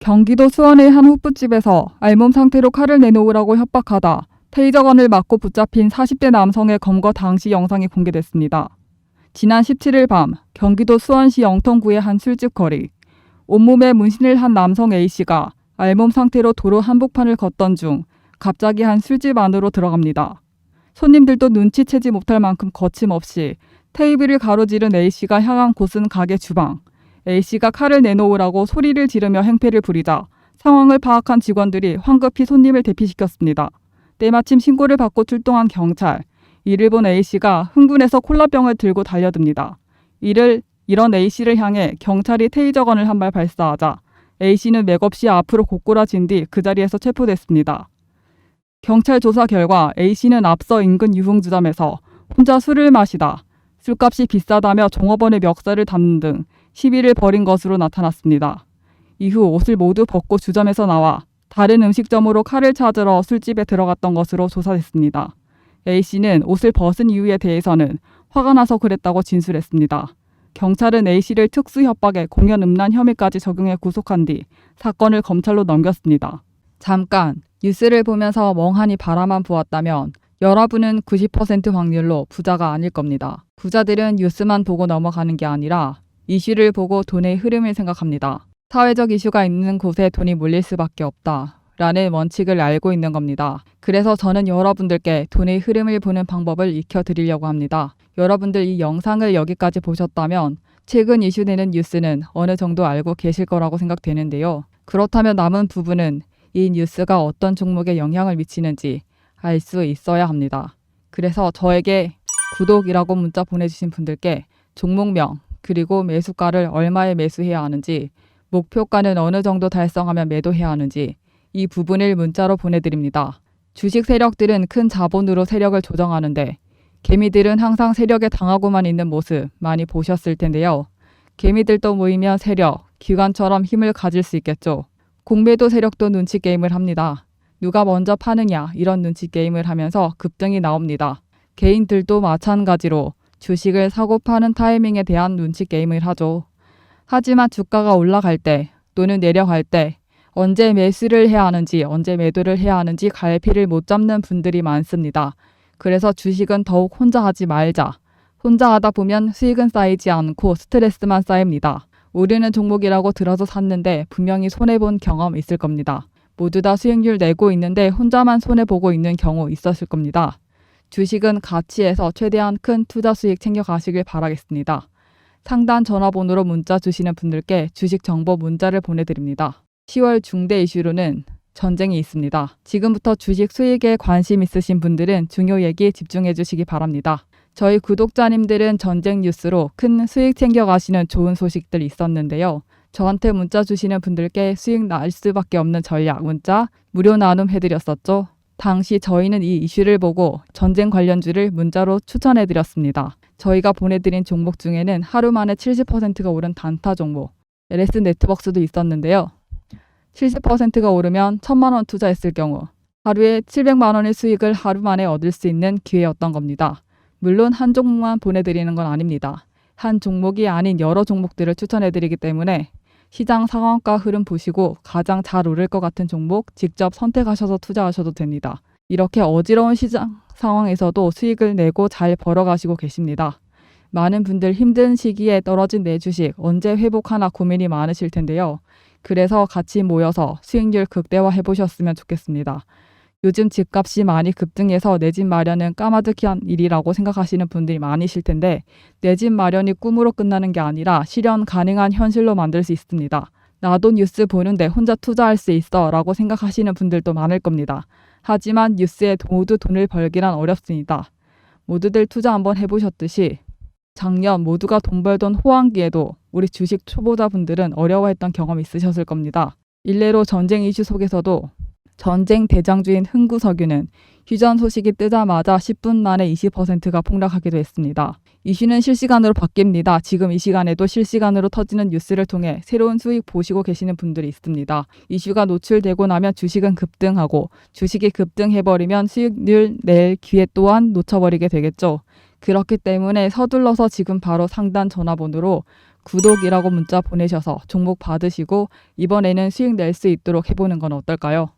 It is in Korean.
경기도 수원의 한 호프집에서 알몸 상태로 칼을 내놓으라고 협박하다 테이저건을 맞고 붙잡힌 40대 남성의 검거 당시 영상이 공개됐습니다. 지난 17일 밤 경기도 수원시 영통구의 한 술집 거리. 온몸에 문신을 한 남성 A씨가 알몸 상태로 도로 한복판을 걷던 중 갑자기 한 술집 안으로 들어갑니다. 손님들도 눈치채지 못할 만큼 거침없이 테이블을 가로지른 A씨가 향한 곳은 가게 주방. A씨가 칼을 내놓으라고 소리를 지르며 행패를 부리자 상황을 파악한 직원들이 황급히 손님을 대피시켰습니다. 때마침 신고를 받고 출동한 경찰. 이를 본 A씨가 흥분해서 콜라병을 들고 달려듭니다. 이런 A씨를 향해 경찰이 테이저건을 한 발 발사하자 A씨는 맥없이 앞으로 고꾸라진 뒤 그 자리에서 체포됐습니다. 경찰 조사 결과 A씨는 앞서 인근 유흥주점에서 혼자 술을 마시다 술값이 비싸다며 종업원의 멱살을 닿는 등 시비를 벌인 것으로 나타났습니다. 이후 옷을 모두 벗고 주점에서 나와 다른 음식점으로 칼을 찾으러 술집에 들어갔던 것으로 조사됐습니다. A씨는 옷을 벗은 이유에 대해서는 화가 나서 그랬다고 진술했습니다. 경찰은 A씨를 특수 협박에 공연 음란 혐의까지 적용해 구속한 뒤 사건을 검찰로 넘겼습니다. 잠깐 뉴스를 보면서 멍하니 바라만 보았다면 여러분은 90% 확률로 부자가 아닐 겁니다. 부자들은 뉴스만 보고 넘어가는 게 아니라 이슈를 보고 돈의 흐름을 생각합니다. 사회적 이슈가 있는 곳에 돈이 몰릴 수밖에 없다 라는 원칙을 알고 있는 겁니다. 그래서 저는 여러분들께 돈의 흐름을 보는 방법을 익혀드리려고 합니다. 여러분들 이 영상을 여기까지 보셨다면 최근 이슈되는 뉴스는 어느 정도 알고 계실 거라고 생각되는데요. 그렇다면 남은 부분은 이 뉴스가 어떤 종목에 영향을 미치는지 알 수 있어야 합니다. 그래서 저에게 구독이라고 문자 보내주신 분들께 종목명 그리고 매수가를 얼마에 매수해야 하는지 목표가는 어느 정도 달성하면 매도해야 하는지 이 부분을 문자로 보내드립니다. 주식 세력들은 큰 자본으로 세력을 조정하는데 개미들은 항상 세력에 당하고만 있는 모습 많이 보셨을 텐데요. 개미들도 모이면 세력, 기관처럼 힘을 가질 수 있겠죠. 공매도 세력도 눈치 게임을 합니다. 누가 먼저 파느냐 이런 눈치 게임을 하면서 급등이 나옵니다. 개인들도 마찬가지로 주식을 사고 파는 타이밍에 대한 눈치 게임을 하죠. 하지만 주가가 올라갈 때 또는 내려갈 때 언제 매수를 해야 하는지 언제 매도를 해야 하는지 갈피를 못 잡는 분들이 많습니다. 그래서 주식은 더욱 혼자 하지 말자. 혼자 하다 보면 수익은 쌓이지 않고 스트레스만 쌓입니다. 오르는 종목이라고 들어서 샀는데 분명히 손해본 경험 있을 겁니다. 모두 다 수익률 내고 있는데 혼자만 손해보고 있는 경우 있었을 겁니다. 주식은 가치에서 최대한 큰 투자 수익 챙겨가시길 바라겠습니다. 상단 전화번호로 문자 주시는 분들께 주식 정보 문자를 보내드립니다. 10월 중대 이슈로는 전쟁이 있습니다. 지금부터 주식 수익에 관심 있으신 분들은 중요 얘기 집중해 주시기 바랍니다. 저희 구독자님들은 전쟁 뉴스로 큰 수익 챙겨가시는 좋은 소식들 있었는데요. 저한테 문자 주시는 분들께 수익 날 수밖에 없는 전략 문자 무료 나눔 해드렸었죠. 당시 저희는 이 이슈를 보고 전쟁 관련주를 문자로 추천해드렸습니다. 저희가 보내드린 종목 중에는 하루 만에 70%가 오른 단타 종목 LS 네트워크스도 있었는데요. 70%가 오르면 1,000만 원 투자했을 경우 하루에 700만 원의 수익을 하루 만에 얻을 수 있는 기회였던 겁니다. 물론 한 종목만 보내드리는 건 아닙니다. 한 종목이 아닌 여러 종목들을 추천해드리기 때문에 시장 상황과 흐름 보시고 가장 잘 오를 것 같은 종목 직접 선택하셔서 투자하셔도 됩니다. 이렇게 어지러운 시장 상황에서도 수익을 내고 잘 벌어가시고 계십니다. 많은 분들 힘든 시기에 떨어진 내 주식 언제 회복하나 고민이 많으실 텐데요. 그래서 같이 모여서 수익률 극대화 해보셨으면 좋겠습니다. 요즘 집값이 많이 급등해서 내 집 마련은 까마득한 일이라고 생각하시는 분들이 많으실 텐데 내 집 마련이 꿈으로 끝나는 게 아니라 실현 가능한 현실로 만들 수 있습니다. 나도 뉴스 보는데 혼자 투자할 수 있어 라고 생각하시는 분들도 많을 겁니다. 하지만 뉴스에 모두 돈을 벌기란 어렵습니다. 모두들 투자 한번 해보셨듯이 작년 모두가 돈 벌던 호황기에도 우리 주식 초보자분들은 어려워했던 경험이 있으셨을 겁니다. 일례로 전쟁 이슈 속에서도 전쟁 대장주인 흥구석유는 휴전 소식이 뜨자마자 10분 만에 20%가 폭락하기도 했습니다. 이슈는 실시간으로 바뀝니다. 지금 이 시간에도 실시간으로 터지는 뉴스를 통해 새로운 수익 보시고 계시는 분들이 있습니다. 이슈가 노출되고 나면 주식은 급등하고 주식이 급등해버리면 수익률 낼 기회 또한 놓쳐버리게 되겠죠. 그렇기 때문에 서둘러서 지금 바로 상단 전화번호로 구독이라고 문자 보내셔서 종목 받으시고 이번에는 수익 낼 수 있도록 해보는 건 어떨까요?